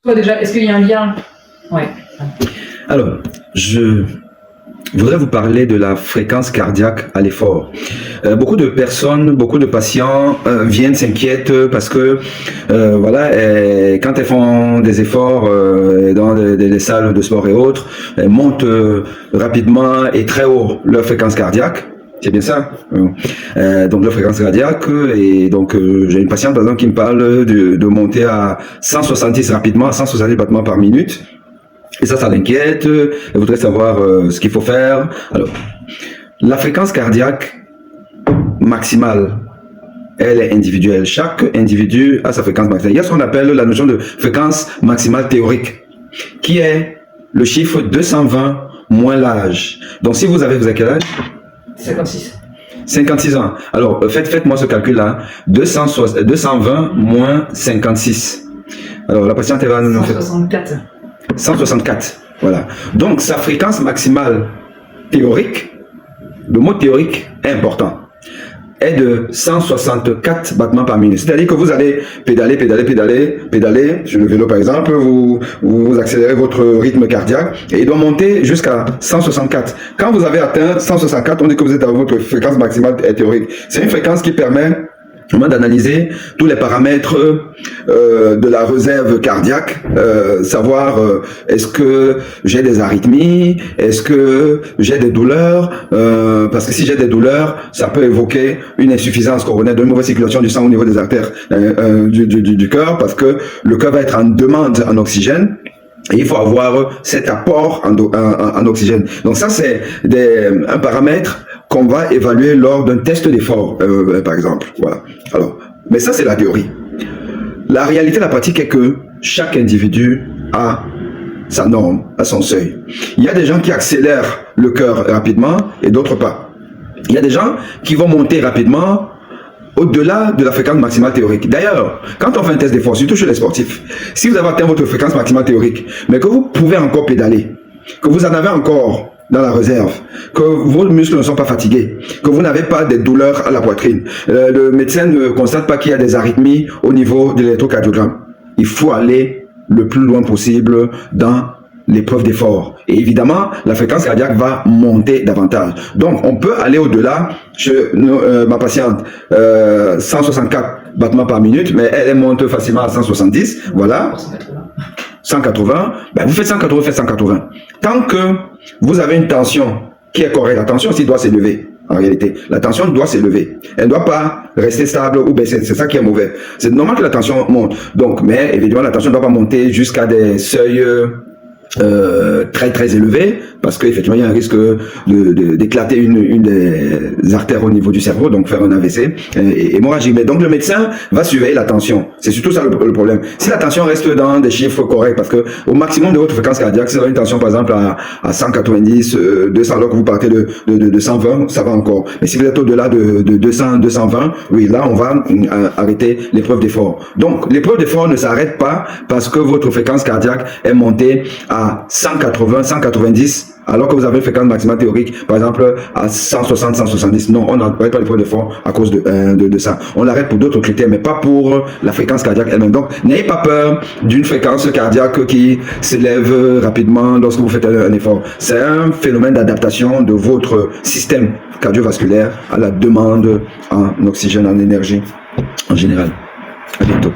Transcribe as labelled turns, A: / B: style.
A: Toi déjà, est-ce qu'il y a un lien? Ouais.
B: Alors, je voudrais vous parler de la fréquence cardiaque à l'effort. Beaucoup de personnes, beaucoup de patients viennent, s'inquiètent parce que voilà, quand elles font des efforts dans des salles de sport et autres, elles montent rapidement et très haut leur fréquence cardiaque. C'est bien ça. Donc la fréquence cardiaque, et donc j'ai une patiente par exemple qui me parle de monter à 170 rapidement, à 170 battements par minute. Et ça l'inquiète. Elle voudrait savoir ce qu'il faut faire. Alors, la fréquence cardiaque maximale, elle est individuelle. Chaque individu a sa fréquence maximale. Il y a ce qu'on appelle la notion de fréquence maximale théorique, qui est le chiffre 220 moins l'âge. Donc, si vous avez quel âge?
A: 56.
B: 56 ans. Alors, faites-moi ce calcul-là. 220 moins 56. Alors, la patiente, elle va nous faire
A: 164.
B: 164. Voilà. Donc, sa fréquence maximale théorique, le mot théorique est important, est de 164 battements par minute. C'est-à-dire que vous allez pédaler sur le vélo par exemple, vous accélérez votre rythme cardiaque et il doit monter jusqu'à 164. Quand vous avez atteint 164, on dit que vous êtes à votre fréquence maximale théorique. C'est une fréquence qui permet d'analyser tous les paramètres de la réserve cardiaque, savoir est-ce que j'ai des arythmies, est-ce que j'ai des douleurs, parce que si j'ai des douleurs, ça peut évoquer une insuffisance coronaire, de mauvaise circulation du sang au niveau des artères du cœur, parce que le cœur va être en demande en oxygène. Et il faut avoir cet apport en oxygène. Donc ça, c'est un paramètre qu'on va évaluer lors d'un test d'effort, par exemple. Voilà. Alors, mais ça, c'est la théorie. La réalité, la pratique est que chaque individu a sa norme, a son seuil. Il y a des gens qui accélèrent le cœur rapidement et d'autres pas. Il y a des gens qui vont monter rapidement au-delà de la fréquence maximale théorique. D'ailleurs, quand on fait un test d'effort, surtout chez les sportifs, si vous avez atteint votre fréquence maximale théorique, mais que vous pouvez encore pédaler, que vous en avez encore dans la réserve, que vos muscles ne sont pas fatigués, que vous n'avez pas de douleurs à la poitrine, le médecin ne constate pas qu'il y a des arythmies au niveau de l'électrocardiogramme, il faut aller le plus loin possible dans l'épreuve d'effort. Et évidemment, la fréquence cardiaque va monter davantage. Donc, on peut aller au-delà. Ma patiente, 164 battements par minute, mais elle monte facilement à 170. Voilà. 180. Ben, vous faites 180, vous faites 180. Tant que vous avez une tension qui est correcte, la tension aussi doit s'élever. En réalité, la tension doit s'élever. Elle ne doit pas rester stable ou baisser. C'est ça qui est mauvais. C'est normal que la tension monte. Donc, mais évidemment, la tension ne doit pas monter jusqu'à des seuils très élevé, parce qu'effectivement il y a un risque d'éclater une des artères au niveau du cerveau, donc faire un AVC et hémorragie. Mais donc le médecin va surveiller la tension. C'est surtout ça le problème. Si la tension reste dans des chiffres corrects, parce que au maximum de votre fréquence cardiaque, si vous avez une tension par exemple à 190, 200, alors que vous partez de 120, ça va encore. Mais si vous êtes au-delà de 200, 220, oui, là on va arrêter l'épreuve d'effort. Donc l'épreuve d'effort ne s'arrête pas parce que votre fréquence cardiaque est montée à 180, 190, alors que vous avez une fréquence maximale théorique, par exemple, à 160, 170. Non, on n'arrête pas l'effort d'effort à cause de ça. On l'arrête pour d'autres critères, mais pas pour la fréquence cardiaque elle-même. Donc, n'ayez pas peur d'une fréquence cardiaque qui s'élève rapidement lorsque vous faites un effort. C'est un phénomène d'adaptation de votre système cardiovasculaire à la demande en oxygène, en énergie, en général. À bientôt.